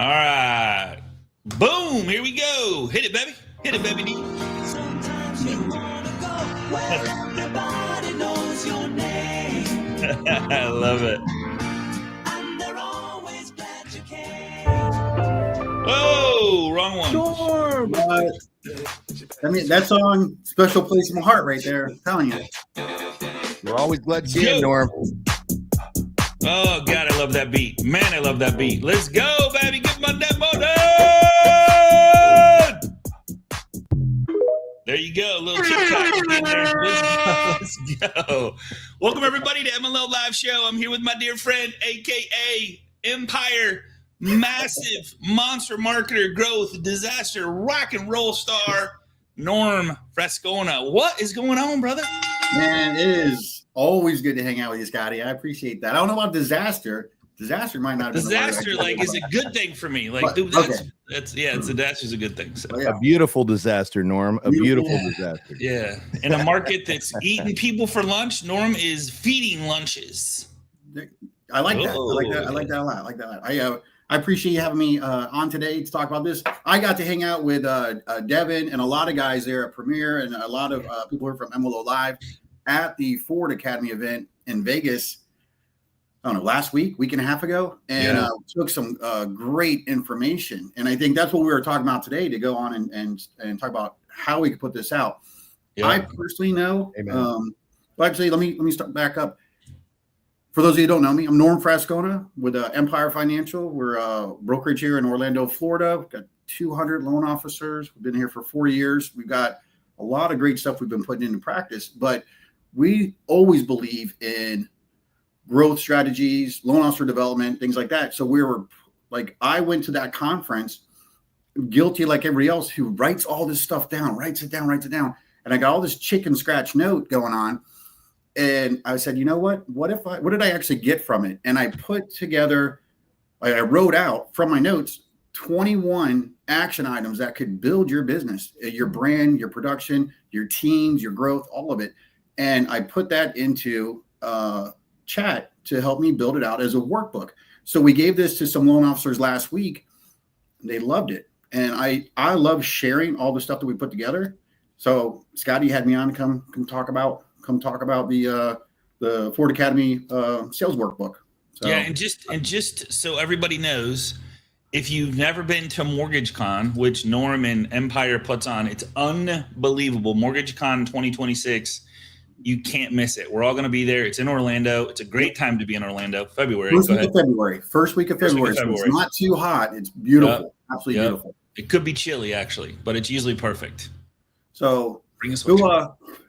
All right. Boom. Here we go. Hit it, baby. Hit it, baby. Sometimes you wanna go where everybody knows your name. I love it. And they're always glad you came. Oh, wrong one. Norm! That song, special place in my heart right there. I'm telling you. We're always glad to see you, Norm. Oh, God, I love that beat. Man, I love that beat. Let's go, baby. Get my demo done. There you go. A little TikTok. Let's go. Welcome, everybody, to MLO Live Show. I'm here with my dear friend, a.k.a. Empire, massive monster marketer, growth, disaster, rock and roll star, Norm Frascona. What is going on, brother? Man, it is always good to hang out with you, Scotty. I appreciate that. I don't know about disaster. Disaster might not be disaster, like, is a good thing for me. Like, dude, disaster's a good thing. So. A beautiful disaster, Norm. A beautiful disaster. Yeah. In a market that's eating people for lunch, Norm is feeding lunches. I like that. I like that a lot. I appreciate you having me on today to talk about this. I got to hang out with Devin and a lot of guys there at Premiere and a lot of people who are from MLO Live at the Ford Academy event in Vegas. I don't know, last week and a half ago, and took some great information. And I think that's what we were talking about today, to go on and talk about how we could put this out. Yeah. I personally know. Well, actually, let me start back up. For those of you who don't know me, I'm Norm Frascona with Empire Financial. We're a brokerage here in Orlando, Florida. We've got 200 loan officers. We've been here for 4 years. We've got a lot of great stuff we've been putting into practice, but we always believe in growth strategies, loan officer development, things like that. So we were like, I went to that conference guilty like everybody else who writes all this stuff down, writes it down. And I got all this chicken scratch note going on. And I said, you know what? What did I actually get from it? And I put together, I wrote out from my notes 21 action items that could build your business, your brand, your production, your teams, your growth, all of it. And I put that into chat to help me build it out as a workbook. So we gave this to some loan officers last week. They loved it. And I love sharing all the stuff that we put together. So Scotty had me on to come talk about the Ford Academy sales workbook. So, yeah, and just so everybody knows, if you've never been to Mortgage Con, which Norm and Empire puts on, it's unbelievable. Mortgage Con 2026. You can't miss it. We're all going to be there. It's in Orlando. It's a great time to be in Orlando. February. First week of February. So it's not too hot. It's beautiful. Absolutely beautiful. It could be chilly, actually, but it's usually perfect. So let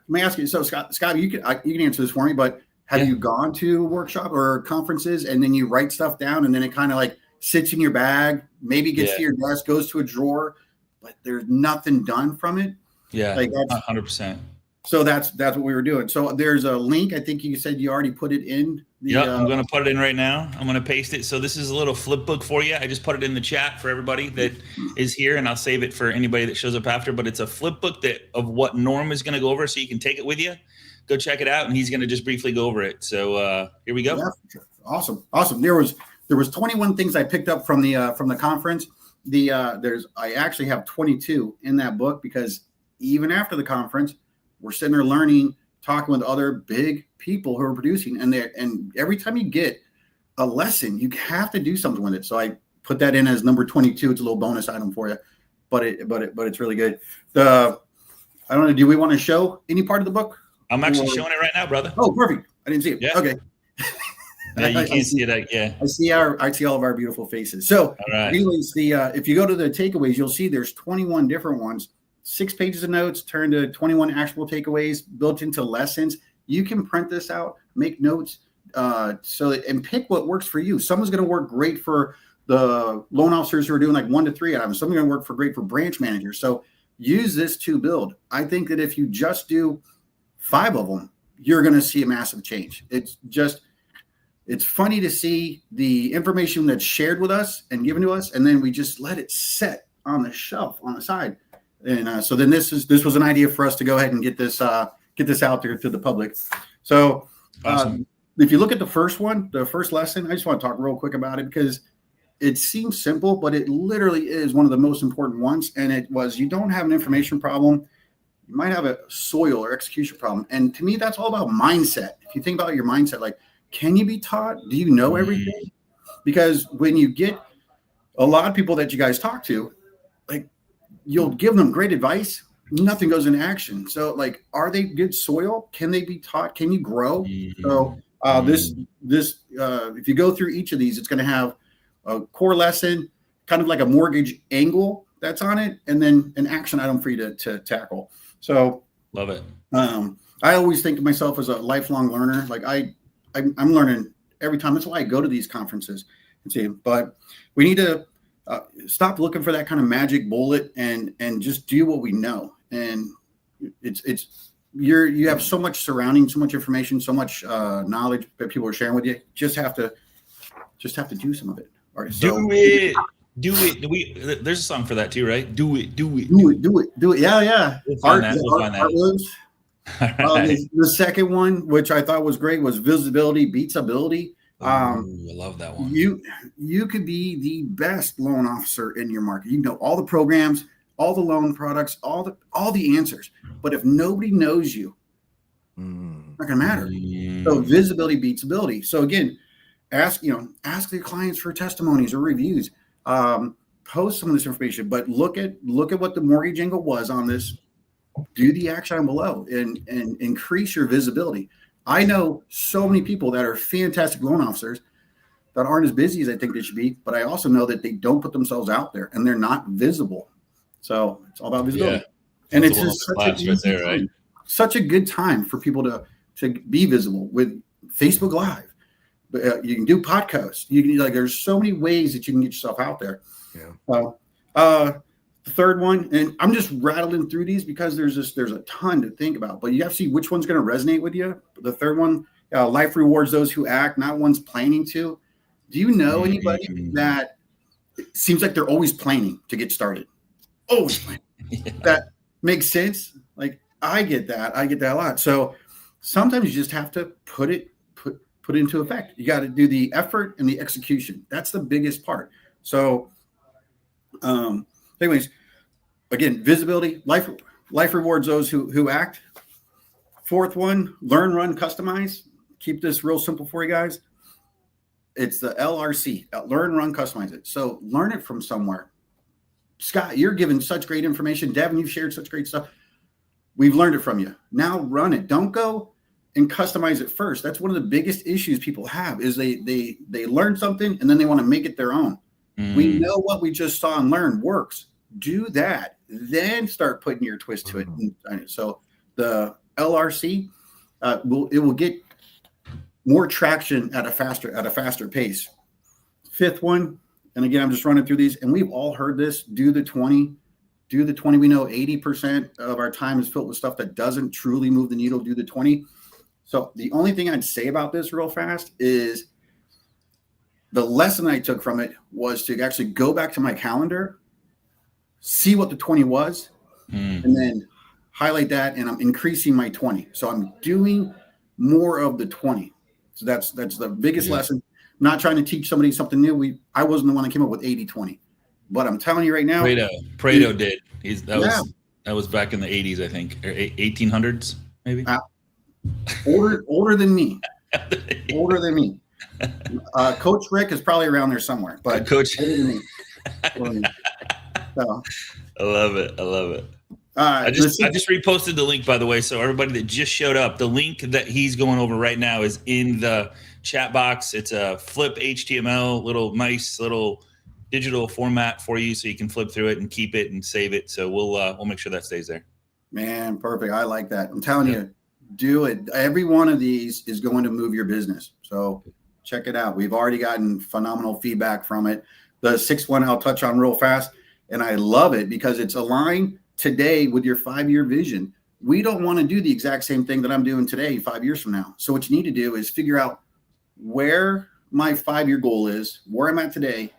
me ask you. So Scott, you can answer this for me. But have you gone to workshop or conferences and then you write stuff down and then it kind of like sits in your bag, maybe gets to your desk, goes to a drawer, but there's nothing done from it? Yeah, like 100%. So that's what we were doing. So there's a link. I think you said you already put it in. I'm going to put it in right now. I'm going to paste it. So this is a little flip book for you. I just put it in the chat for everybody that is here, and I'll save it for anybody that shows up after. But it's a flip book of what Norm is going to go over, so you can take it with you. Go check it out, and he's going to just briefly go over it. So here we go. Yeah, awesome. There was 21 things I picked up from the conference. I actually have 22 in that book, because even after the conference, we're sitting there learning, talking with other big people who are producing, and every time you get a lesson, you have to do something with it. So I put that in as number 22. It's a little bonus item for you, but it's really good. I don't know. Do we want to show any part of the book? I'm actually showing it right now, brother. Oh, perfect. I didn't see it. Yeah. Okay. Yeah, you can't see it. Yeah. I see all of our beautiful faces. So, anyways, if you go to the takeaways, you'll see there's 21 different ones. 6 pages of notes turned to 21 actual takeaways built into lessons. You can print this out, make notes, and pick what works for you. Someone's going to work great for the loan officers who are doing like 1 to 3 items. Some are going to work great for branch managers. So use this to build. I think that if you just do 5 of them, you're going to see a massive change. It's funny to see the information that's shared with us and given to us, and then we just let it sit on the shelf on the side. And so then this was an idea for us to go ahead and get this out there to the public. So awesome. If you look at the first lesson, I just want to talk real quick about it, because it seems simple, but it literally is one of the most important ones. And it was, you don't have an information problem. You might have a soil or execution problem. And to me, that's all about mindset. If you think about your mindset, like, can you be taught? Do you know everything? Because when you get a lot of people that you guys talk to, like, you'll give them great advice. Nothing goes into action. So, like, are they good soil? Can they be taught? Can you grow? So this if you go through each of these, it's going to have a core lesson, kind of like a mortgage angle that's on it, and then an action item for you to tackle. So love it. I always think of myself as a lifelong learner. Like I'm learning every time. That's why I go to these conferences and see. But we need to stop looking for that kind of magic bullet and just do what we know. And you have so much surrounding, so much information, so much knowledge that people are sharing with you. Just have to do some of it. All right, so do it. There's a song for that too, right? Do it. Yeah. We'll find that. Art Williams. The second one, which I thought was great, was visibility beats ability. I love that one. You could be the best loan officer in your market. You know all the programs, all the loan products, all the answers. But if nobody knows you, it's not gonna matter. So visibility beats ability. So again, ask your clients for testimonies or reviews. Post some of this information, but look at what the mortgage angle was on this. Do the action below and increase your visibility. I know so many people that are fantastic loan officers that aren't as busy as I think they should be, but I also know that they don't put themselves out there and they're not visible. So it's all about visibility. Yeah. And it's just such a good time for people to be visible with Facebook Live. But you can do podcasts. You can there's so many ways that you can get yourself out there. Yeah. Well, the third one, and I'm just rattling through these because there's a ton to think about, but you have to see which one's going to resonate with you. The third one, life rewards those who act, not ones planning to. Do you know anybody that it seems like they're always planning to get started? Always planning. That makes sense. Like I get that a lot. So sometimes you just have to put it into effect. You got to do the effort and the execution. That's the biggest part. So, anyways, again, visibility, life rewards those who act. Fourth one, learn, run, customize. Keep this real simple for you guys. It's the LRC, learn, run, customize it. So learn it from somewhere. Scott, you're giving such great information. Devin, you've shared such great stuff. We've learned it from you. Now run it. Don't go and customize it first. That's one of the biggest issues people have is they learn something and then they want to make it their own. We know what we just saw and learned works. Do that, then start putting your twist to it. So the LRC will get more traction at a faster pace. Fifth one, and again, I'm just running through these, and we've all heard this: do the 20. We know 80% of our time is filled with stuff that doesn't truly move the needle. Do the 20. So the only thing I'd say about this real fast is the lesson I took from it was to actually go back to my calendar, see what the 20 was, and then highlight that, and I'm increasing my 20. So I'm doing more of the 20. So that's the biggest lesson. I'm not trying to teach somebody something new. I wasn't the one that came up with 80-20. But I'm telling you right now. Prado did. That was back in the 80s, I think, or 1800s, maybe. Older than me. Coach Rick is probably around there somewhere, but Coach. Older than me. So. I love it. I just reposted the link, by the way. So everybody that just showed up, the link that he's going over right now is in the chat box. It's a flip HTML, nice little digital format for you, so you can flip through it and keep it and save it. So we'll make sure that stays there. Man, perfect. I like that. I'm telling you, do it. Every one of these is going to move your business. So check it out. We've already gotten phenomenal feedback from it. The sixth one I'll touch on real fast. And I love it because it's aligned today with your 5-year vision. We don't want to do the exact same thing that I'm doing today 5 years from now. So what you need to do is figure out where my 5-year goal is, where I'm at today,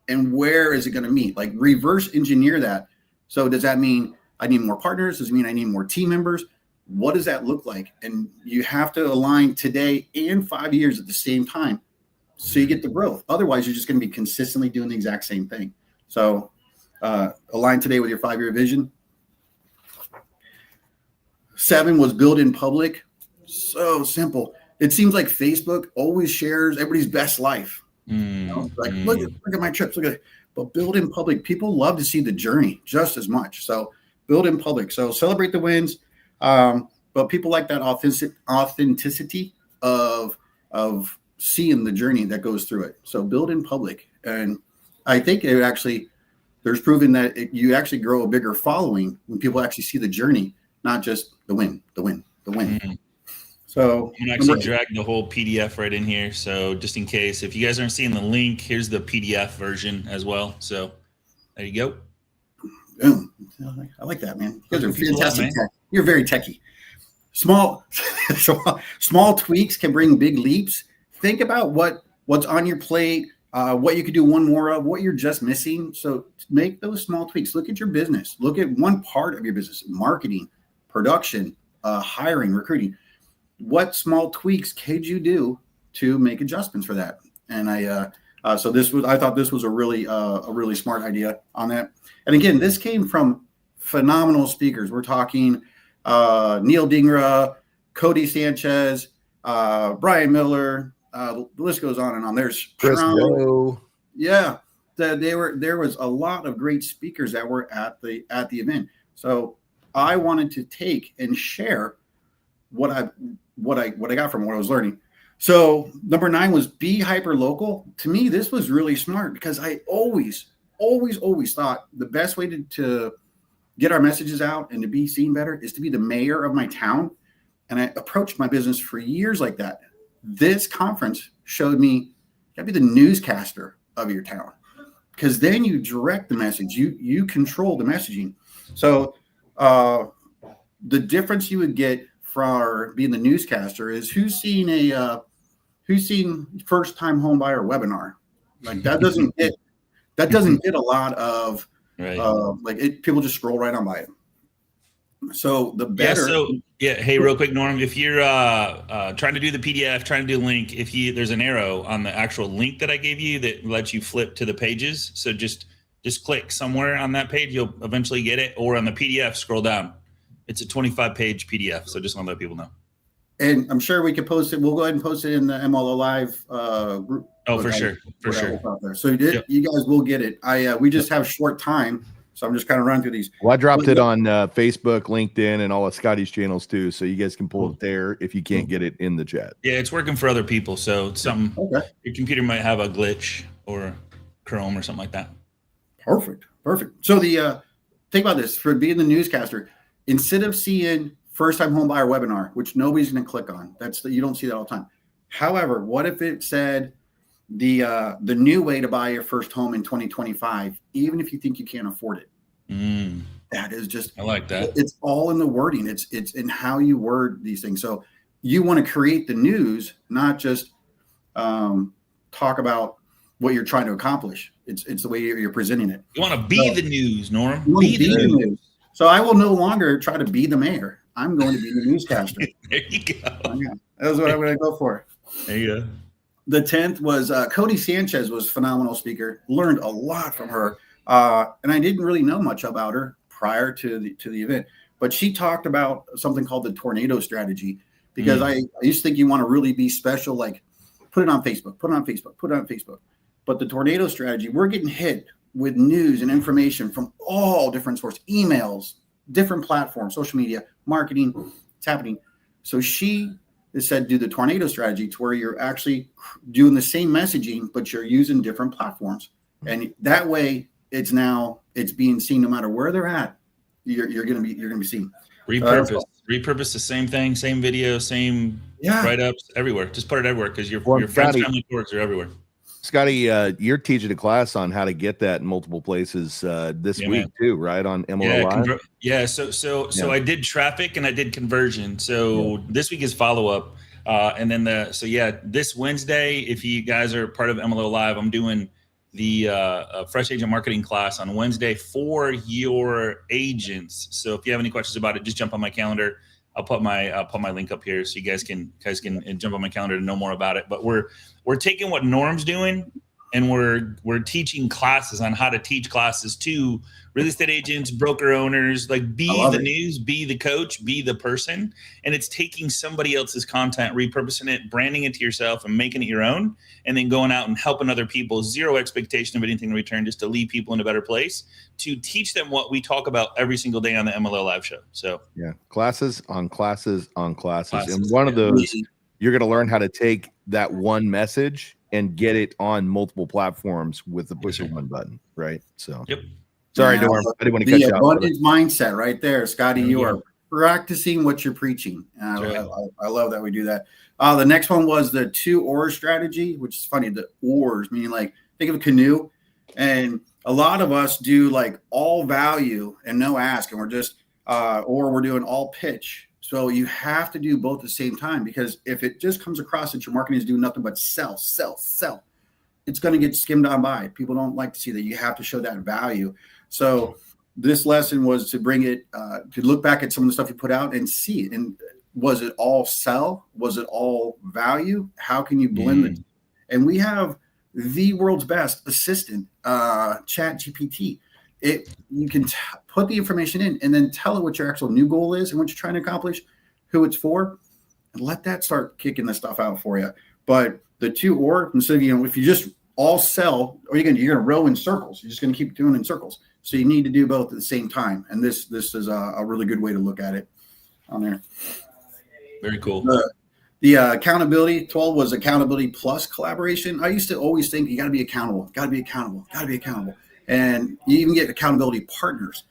and where is it going to meet? Like reverse engineer that. So does that mean I need more partners? Does it mean I need more team members? What does that look like? And you have to align today and 5 years at the same time so you get the growth. Otherwise, you're just going to be consistently doing the exact same thing. So align today with your 5-year vision. 7 was build in public. So simple. It seems like Facebook always shares everybody's best life. Like, look at my trips. Look at it. But build in public. People love to see the journey just as much. So build in public. So celebrate the wins. But people like that authenticity of seeing the journey that goes through it. So build in public. And I think there's proven that you actually grow a bigger following when people actually see the journey, not just the win. So I'm gonna actually drag the whole PDF right in here. So just in case, if you guys aren't seeing the link, here's the PDF version as well. So there you go. Boom. I like that, man. You guys are fantastic. You're very techie. Small tweaks can bring big leaps. Think about what's on your plate, what you could do one more of, what you're just missing. So make those small tweaks. Look at your business. Look at one part of your business: marketing, production, hiring, recruiting. What small tweaks could you do to make adjustments for that? And I thought this was a really smart idea on that. And again, this came from phenomenal speakers. We're talking Neil Dingra, Cody Sanchez, Brian Miller. The list goes on and on. There's Fresco. Yeah, there was a lot of great speakers that were at the event. So I wanted to take and share what I got from what I was learning. So number 9 was be hyper local. To me, this was really smart because I always thought the best way to get our messages out and to be seen better is to be the mayor of my town. And I approached my business for years like that. This conference showed me you gotta be the newscaster of your town, because then you direct the message, you control the messaging. So the difference you would get for being the newscaster is who's seen first time home buyer webinar. Like that doesn't get a lot of people just scroll right on by it. So the better. Hey, real quick, Norm, if you're trying to do the PDF, trying to do link, there's an arrow on the actual link that I gave you that lets you flip to the pages. So just click somewhere on that page, you'll eventually get it. Or on the PDF, scroll down. It's a 25-page PDF. So just want to let people know. And I'm sure we could post it. We'll go ahead and post it in the MLO Live group. Oh, for sure. So you guys will get it. We just have short time. So I'm just kind of running through these. Well, I dropped it on Facebook, LinkedIn, and all of Scotty's channels too. So you guys can pull it there if you can't get it in the chat. Yeah, it's working for other people. So it's something. Okay. Your computer might have a glitch or Chrome or something like that. Perfect. So think about this: for being the newscaster, instead of seeing first-time home buyer webinar, which nobody's going to click on, you don't see that all the time. However, what if it said the new way to buy your first home in 2025, even if you think you can't afford it? That is just, I like that. It's all in the wording. It's in how you word these things. So you want to create the news, not just talk about what you're trying to accomplish. It's the way you're presenting it. You want to be the news, Norm. Be the news. So I will no longer try to be the mayor. I'm going to be the newscaster. There you go. Yeah, that's what I'm going to go for. There you go. The 10th was Cody Sanchez was a phenomenal speaker. Learned a lot from her. And I didn't really know much about her prior to the event. But she talked about something called the tornado strategy. Because I used to think you want to really be special, like put it on Facebook. But the tornado strategy, we're getting hit with news and information from all different sources, emails, different platforms, social media, marketing. It's happening. So she said, do the tornado strategy to where you're actually doing the same messaging, but you're using different platforms. And that way it's being seen no matter where they're at. You're going to be seen. Repurpose the same thing, same video, same write-ups everywhere. Just put it everywhere because your friends, family, courts are everywhere. Scotty, you're teaching a class on how to get that in multiple places this week too, right? On MLO Live? So I did traffic and I did conversion. So this week is follow-up. And then this Wednesday, if you guys are part of MLO Live, I'm doing the Fresh Agent Marketing class on Wednesday for your agents. So if you have any questions about it, just jump on my calendar. I'll put my link up here so you guys can jump on my calendar to know more about it. But we're taking what Norm's doing, and we're teaching classes on how to teach classes to real estate agents, broker owners, like be the news, be the coach, be the person. And it's taking somebody else's content, repurposing it, branding it to yourself and making it your own, and then going out and helping other people, zero expectation of anything in return, just to leave people in a better place, to teach them what we talk about every single day on the MLO live show. So yeah, classes on classes on classes. And one of those, you're going to learn how to take that one message and get it on multiple platforms with the push of one button, right? So, yep. Sorry, Norm. I didn't want to cut you off. The abundance mindset right there, Scotty. You are practicing what you're preaching. I love that we do that. The next one was the 2 oars strategy, which is funny. The oars, meaning like think of a canoe, and a lot of us do like all value and no ask, and we're just or we're doing all pitch. So you have to do both at the same time, because if it just comes across that your marketing is doing nothing but sell, it's going to get skimmed on by. People don't like to see that. You have to show that value. So this lesson was to bring it, to look back at some of the stuff you put out and see it. And was it all sell? Was it all value? How can you blend it? And we have the world's best assistant, Chat GPT. You can put the information in and then tell it what your actual new goal is and what you're trying to accomplish, who it's for, and let that start kicking the stuff out for you. But the 2 or, instead of, if you just all sell, or you're gonna row in circles. You're just gonna keep doing in circles. So you need to do both at the same time. And this is a really good way to look at it on there. Very cool. The accountability 12 was accountability plus collaboration. I used to always think you got to be accountable, and you even get accountability partners.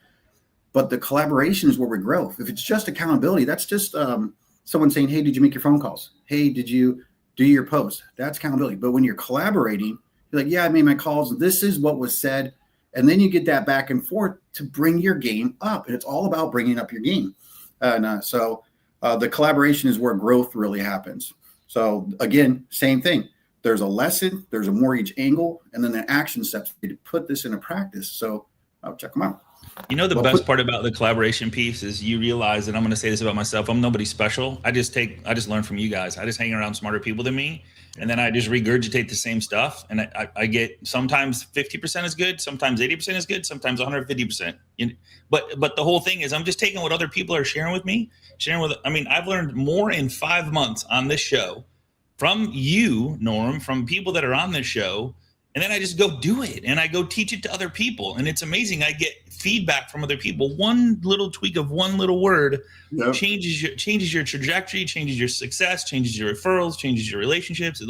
But the collaboration is where we grow. If it's just accountability, that's just someone saying, hey, did you make your phone calls? Hey, did you do your post? That's accountability. But when you're collaborating, you're like, yeah, I made my calls. This is what was said. And then you get that back and forth to bring your game up. And it's all about bringing up your game. So the collaboration is where growth really happens. So again, same thing. There's a lesson, there's a mortgage angle, and then the action steps to put this into practice. So I'll check them out. You know, the best part about the collaboration piece is you realize, and I'm going to say this about myself, I'm nobody special. I just learn from you guys. I just hang around smarter people than me. And then I just regurgitate the same stuff. And I get sometimes 50% is good. Sometimes 80% is good. Sometimes 150%. But the whole thing is I'm just taking what other people are sharing with me, I've learned more in 5 months on this show from you, Norm, from people that are on this show. And then I just go do it and I go teach it to other people. And it's amazing. I get feedback from other people. One little tweak of one little word changes your trajectory, changes your success, changes your referrals, changes your relationships.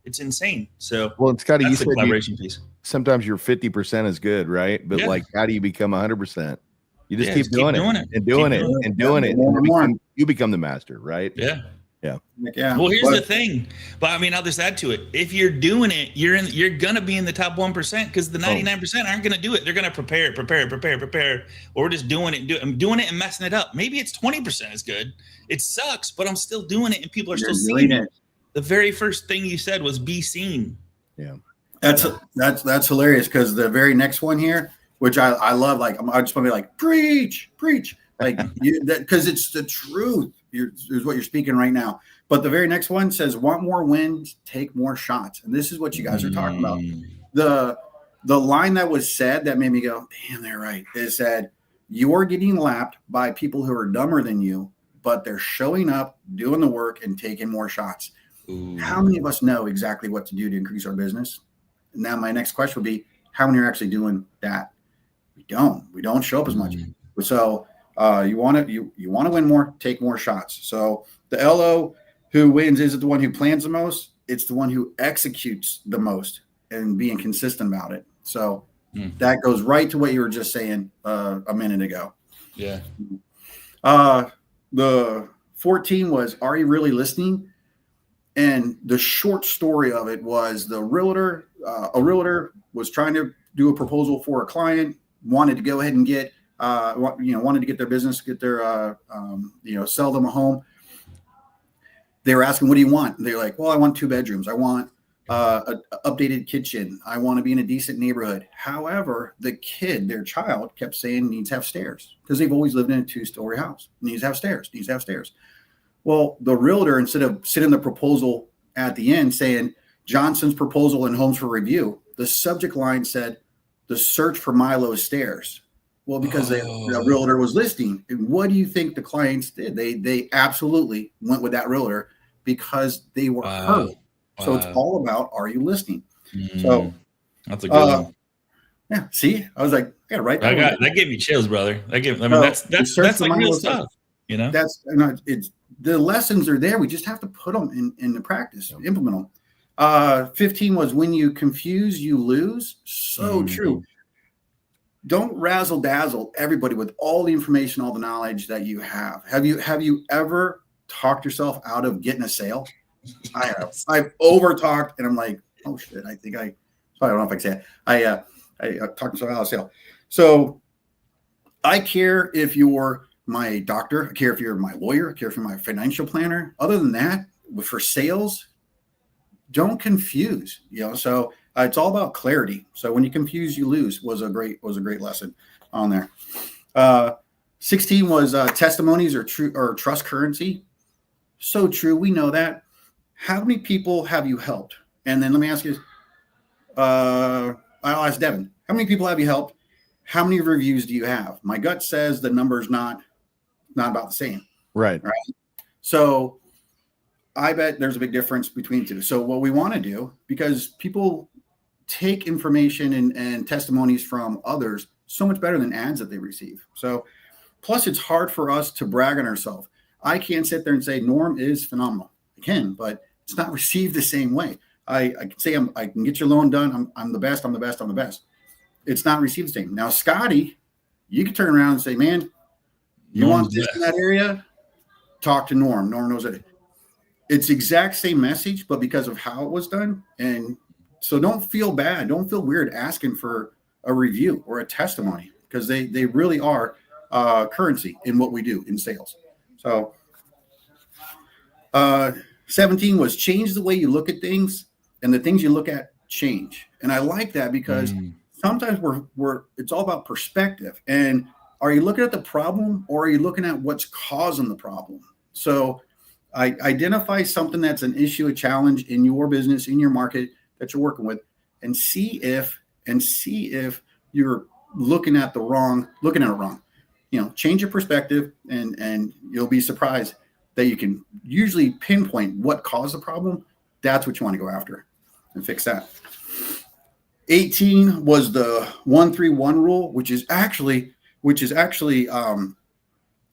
It's insane. So well, Scotty, that's you the said collaboration piece. Sometimes your 50% is good, right? But like, how do you become 100%? You just keep doing it and doing it and doing it. And you become the master, right? Yeah. Yeah. Well, here's the thing, but I'll just add to it. If you're doing it, you're gonna be in the top 1% because the 99% aren't gonna do it. They're gonna prepare. Or we're just doing it and messing it up. Maybe it's 20% is good. It sucks, but I'm still doing it, and people are still seeing it. The very first thing you said was be seen. Yeah, that's hilarious because the very next one here, which I love, like I just want to be like preach, like because it's the truth. Is what you're speaking right now. But the very next one says, want more wins, take more shots. And this is what you guys are talking about. The line that was said that made me go, damn, they're right, is that you're getting lapped by people who are dumber than you, but they're showing up, doing the work, and taking more shots. Ooh. How many of us know exactly what to do to increase our business? And now my next question would be, how many are actually doing that? We don't show up as much. So you want to win more, take more shots. So the LO who wins isn't the one who plans the most. It's the one who executes the most and being consistent about it. So that goes right to what you were just saying a minute ago. Yeah. The 14 was, are you really listening? And the short story of it was a realtor was trying to do a proposal for a client, wanted to go ahead and get wanted to get their business, get their, sell them a home. They were asking, what do you want? And they're like, well, I want 2 bedrooms. I want updated kitchen. I want to be in a decent neighborhood. However, their child kept saying needs to have stairs because they've always lived in a 2-story house. Needs to have stairs, needs to have stairs. Well, the realtor, instead of sitting the proposal at the end saying Johnson's proposal and homes for review, the subject line said the search for Milo's stairs. Well, because the realtor was listing. And what do you think the clients did? They absolutely went with that realtor because they were heard. So it's all about, are you listening? So that's a good one. Yeah. See, I was like, I gotta write that. That gave me chills, brother. That's like real stuff. You know, it's the lessons are there. We just have to put them in the practice, implement them. 15 was when you confuse, you lose. So true. Don't razzle dazzle everybody with all the information, all the knowledge that you have. Have you ever talked yourself out of getting a sale? I have. I've over talked, and I'm like, oh shit. I don't know if I can say it. I talked myself out of sale. So I care if you're my doctor. I care if you're my lawyer. I care if you're my financial planner. Other than that, for sales, don't confuse. So it's all about clarity. So when you confuse, you lose was a great lesson on there. 16 was testimonies or trust currency. So true. We know that. How many people have you helped? And then let me ask you, I'll ask Devin, how many people have you helped? How many reviews do you have? My gut says the number's not about the same. Right. So I bet there's a big difference between the two. So what we want to do, because people take information and testimonies from others so much better than ads that they receive. So plus it's hard for us to brag on ourselves. I can't sit there and say Norm is phenomenal. I can, but it's not received the same way. I can say I can get your loan done. I'm the best. I'm the best. I'm the best. It's not received the same. Now, Scotty, you can turn around and say, man, you want this in that area? Talk to Norm. Norm knows it. It's exact same message, but because of how it was done. And so don't feel bad. Don't feel weird asking for a review or a testimony because they really are currency in what we do in sales. So 17 was change the way you look at things, and the things you look at change. And I like that because sometimes it's all about perspective. And are you looking at the problem or are you looking at what's causing the problem? So I identify something that's an issue, a challenge in your business, in your market that you're working with, and see if you're looking at it wrong. Change your perspective, and you'll be surprised that you can usually pinpoint what caused the problem. That's what you want to go after and fix that. 18 was the 1-3-1 rule, which is actually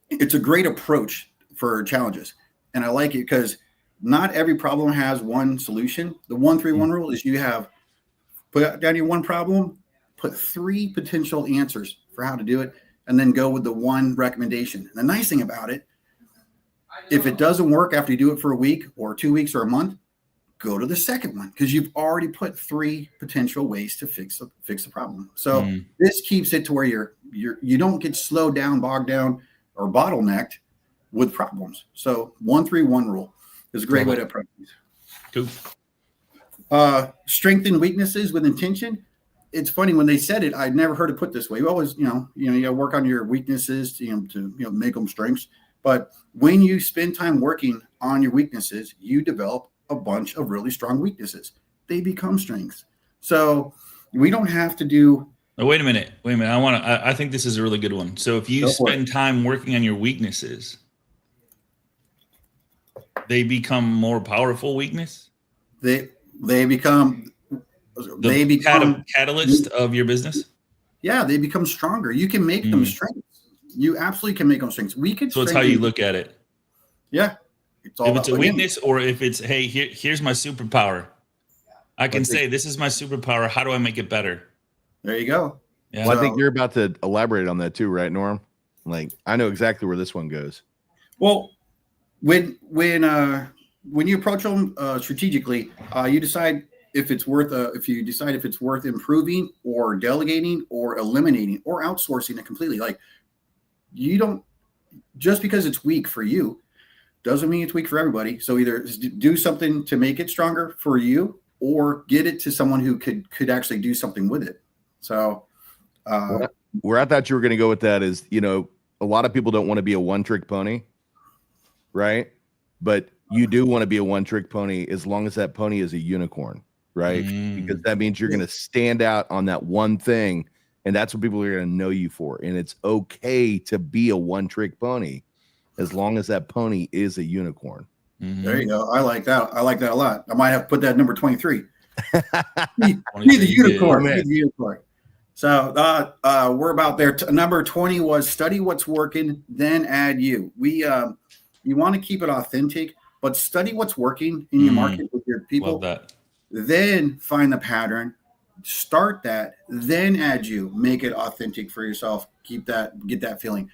it's a great approach for challenges. And I like it because not every problem has one solution. The 1-3-1 rule is you have put down your one problem, put 3 potential answers for how to do it, and then go with the one recommendation. And the nice thing about it, if it doesn't work after you do it for a week or 2 weeks or a month, go to the second one because you've already put 3 potential ways to fix the problem. So this keeps it to where you don't get slowed down, bogged down, or bottlenecked with problems. So 1-3-1 rule is a great way to approach these. Cool. Strengthen weaknesses with intention. It's funny when they said it, I'd never heard it put this way. You always, you got to work on your weaknesses to make them strengths. But when you spend time working on your weaknesses, you develop a bunch of really strong weaknesses. They become strengths. So we don't have to do. Oh, wait a minute. I think this is a really good one. So if you spend time working on your weaknesses, they become more powerful weakness. They become catalyst of your business. Yeah, they become stronger. You can make them strengths. You absolutely can make them strengths. So it's how you look at it. Yeah. If it's a weakness or if it's, hey, here's my superpower. I can say, this is my superpower. How do I make it better? There you go. Yeah. Well, I think you're about to elaborate on that too, right, Norm? Like, I know exactly where this one goes. Well, when you approach them strategically, you decide if it's worth improving or delegating or eliminating or outsourcing it completely. Like, you don't, just because it's weak for you doesn't mean it's weak for everybody. So either do something to make it stronger for you or get it to someone who could actually do something with it. So where I thought you were going to go with that is, a lot of people don't want to be a one-trick pony, right? But you do want to be a one-trick pony as long as that pony is a unicorn, right? Because that means you're going to stand out on that one thing, and that's what people are going to know you for. And it's okay to be a one-trick pony as long as that pony is a unicorn. There you go. I like that. I like that a lot. I might have to put that at number 23. Be the unicorn. Be the unicorn. So we're about there. Number 20 was study what's working, then add you. You want to keep it authentic, but study what's working in your market with your people. Love that. Then find the pattern, start that, then add you. Make it authentic for yourself. Get that feeling.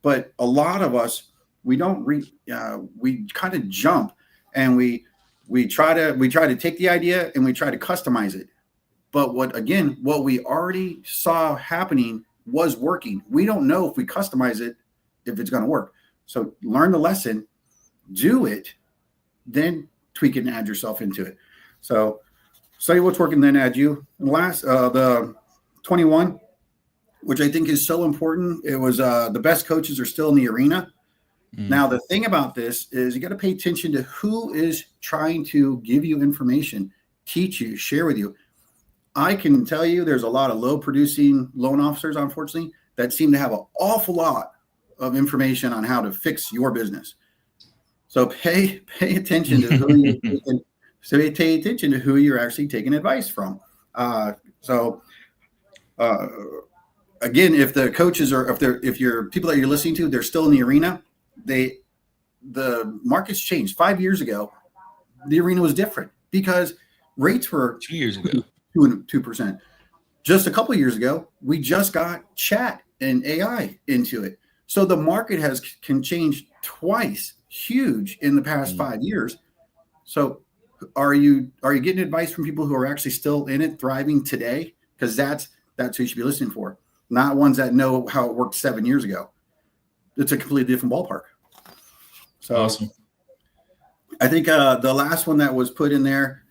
But a lot of us, we don't we kind of jump, and we try to take the idea and we try to customize it. But what we already saw happening was working. We don't know if we customize it, if it's going to work. So learn the lesson, do it, then tweak it and add yourself into it. So study what's working, then add you. And last, the 21, which I think is so important. It was the best coaches are still in the arena. Now, the thing about this is you got to pay attention to who is trying to give you information, teach you, share with you. I can tell you there's a lot of low producing loan officers, unfortunately, that seem to have an awful lot of information on how to fix your business. So pay attention to who you're actually taking advice from. Again, if the coaches if your people that you're listening to, they're still in the arena, the market's changed. 5 years ago, the arena was different because rates were 2 years ago 2%. Just a couple of years ago, we just got chat and AI into it. So the market can change twice, huge in the past 5 years. So are you getting advice from people who are actually still in it, thriving today? Because that's who you should be listening for, not ones that know how it worked 7 years ago. It's a completely different ballpark. So awesome. I think the last one that was put in there,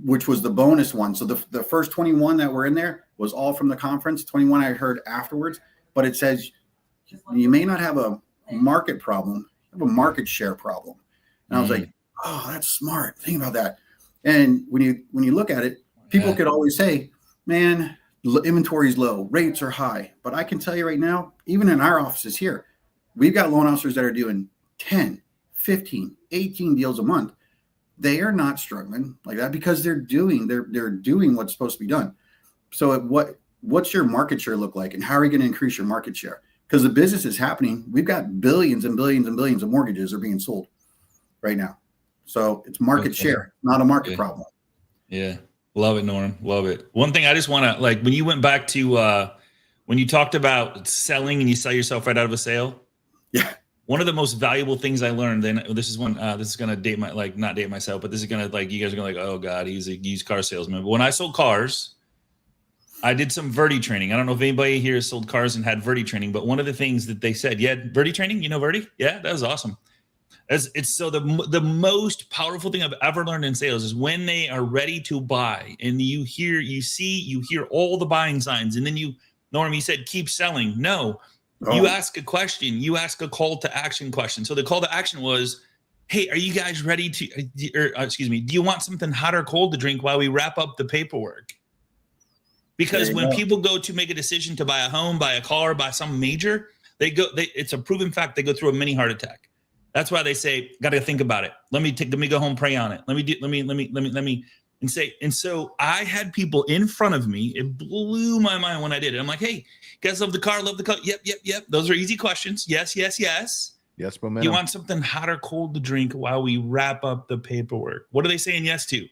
which was the bonus one. So the first 21 that were in there was all from the conference. 21 I heard afterwards, but it says you may not have a market problem, you have a market share problem. And I was like, oh, that's smart. Think about that. And when you look at it, people could always say, man, inventory is low, rates are high. But I can tell you right now, even in our offices here, we've got loan officers that are doing 10, 15, 18 deals a month. They are not struggling like that because they're doing what's supposed to be done. So what's your market share look like, and how are you going to increase your market share? Because the business is happening. We've got billions and billions and billions of mortgages are being sold right now. So it's market share, not a market problem. Yeah. Love it, Norm. Love it. One thing I just want to, when you went back to when you talked about selling and you sell yourself right out of a sale. Yeah. One of the most valuable things I learned, then this is going to date not date myself, but this is going to you guys are going to oh God, he's a used car salesman. But when I sold cars, I did some Verdi training. I don't know if anybody here has sold cars and had Verdi training, but one of the things that they said, Verdi training, Verdi? Yeah, that was awesome. It's so the most powerful thing I've ever learned in sales is when they are ready to buy and you hear all the buying signs. And then Norm, you said, keep selling. No, you ask a question, you ask a call to action question. So the call to action was, hey, are you guys ready do you want something hot or cold to drink while we wrap up the paperwork? Because when people go to make a decision to buy a home, buy a car, buy some major, it's a proven fact, they go through a mini heart attack. That's why they say, got to think about it. Let me go home, pray on it. And so I had people in front of me. It blew my mind when I did it. I'm like, hey, you guys love the car? Love the car? Yep. Those are easy questions. Yes. Yes, momentum. You want something hot or cold to drink while we wrap up the paperwork? What are they saying yes to?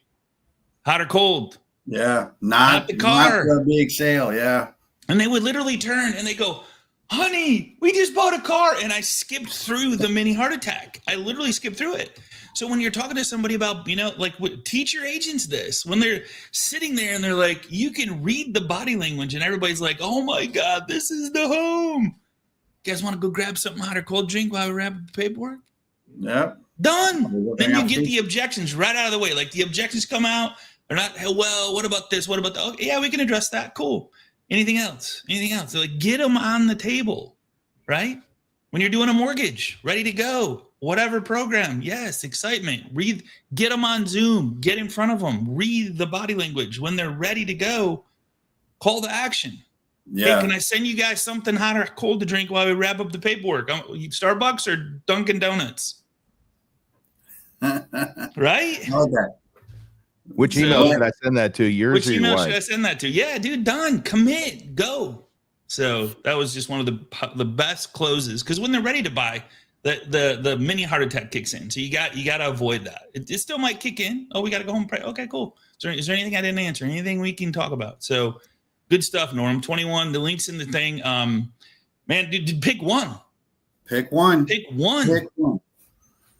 Hot or cold? Yeah, not the car. Not a big sale, yeah. And they would literally turn and they go, honey, we just bought a car. And I skipped through the mini heart attack. I literally skipped through it. So when you're talking to somebody about, teach your agents this. When they're sitting there and they're like, you can read the body language and everybody's like, oh my God, this is the home. You guys want to go grab something hot or cold drink while we wrap up the paperwork? Yeah. Done. Then you get the objections right out of the way. Like the objections come out. They're not, hey, well, what about this? What about that? Okay, yeah, we can address that. Cool. Anything else? Anything else? So like get them on the table, right? When you're doing a mortgage, ready to go, whatever program. Yes, excitement. Read, get them on Zoom, get in front of them, read the body language. When they're ready to go, call to action. Yeah. Hey, can I send you guys something hot or cold to drink while we wrap up the paperwork? Starbucks or Dunkin' Donuts? Right? Okay. Which email should I send that to? Yours Which or your email wife? should I send that to? Yeah, dude, done. Commit. Go. So that was just one of the best closes, because when they're ready to buy, the mini heart attack kicks in. So you got to avoid that. It still might kick in. Oh, we got to go home and pray. Okay, cool. Is there anything I didn't answer? Anything we can talk about? So good stuff, Norm. 21. The link's in the thing. Man, dude, pick one. Pick one. Pick one. Pick one.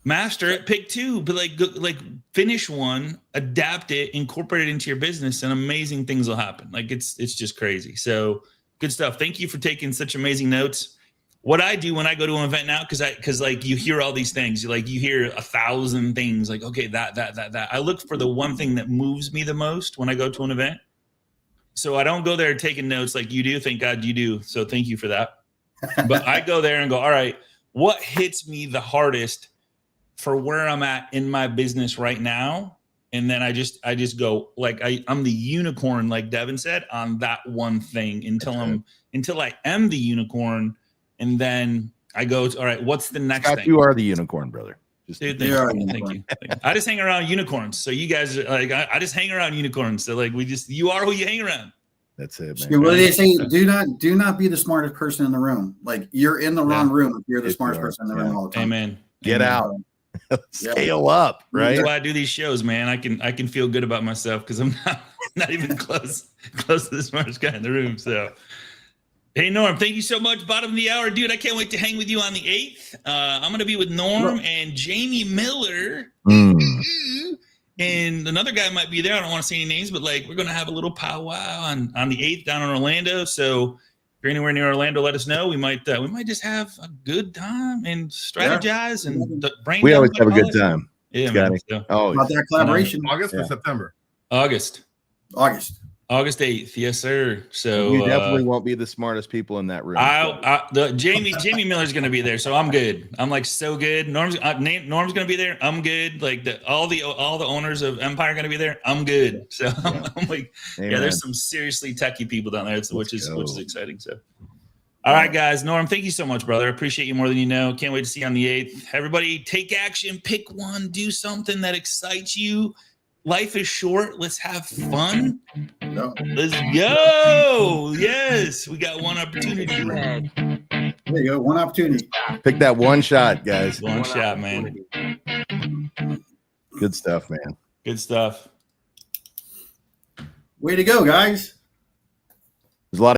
Master it. Pick two. But like finish one, adapt it, incorporate it into your business, and amazing things will happen. Like it's just crazy. So good stuff. Thank you for taking such amazing notes. What I do when I go to an event now, because like you hear all these things, you hear 1,000 things. Like okay, that. I look for the one thing that moves me the most when I go to an event. So I don't go there taking notes like you do. Thank God you do. So thank you for that. But I go there and go, all right, what hits me the hardest for where I'm at in my business right now? And then I just go like I'm the unicorn, like Devin said, on that one thing until I am the unicorn. And then I go, all right, what's the next Scott, thing? you are the unicorn, brother. Dude, thank you. I just hang around unicorns. So you guys are like, I just hang around unicorns. So like you are who you hang around. That's it, man. See, what do they say? Do not be the smartest person in the room. Like you're in the wrong room if you're the smartest person in the room all the time. Amen. Get out. Scale up, right? That's why I do these shows, man. I can feel good about myself because I'm not even close to the smartest guy in the room. So hey, Norm, thank you so much. Bottom of the hour, dude. I can't wait to hang with you on the 8th. I'm going to be with Norm and Jamie Miller. And another guy might be there. I don't want to say any names, but like we're going to have a little powwow on the 8th down in Orlando. So if you're anywhere near Orlando, let us know. We might just have a good time and strategize and brain. We always have a good time. Yeah, man. So, about that collaboration. August or September? August 8th, yes, sir. So you definitely won't be the smartest people in that room. Jamie Miller's going to be there, so I'm good. I'm like so good. Norm's going to be there. I'm good. Like all the owners of Empire are going to be there. I'm good. So I'm like, Amen. yeah, there's some seriously techie people down there, which is exciting. So, all right, guys. Norm, thank you so much, brother. I appreciate you more than you know. Can't wait to see you on the 8th. Everybody, take action. Pick one. Do something that excites you. Life is short. Let's have fun. Let's go. Yes, we got one opportunity. There you go. One opportunity. Pick that one shot, guys. One shot, man. Good stuff, man. Good stuff. Way to go, guys. There's a lot of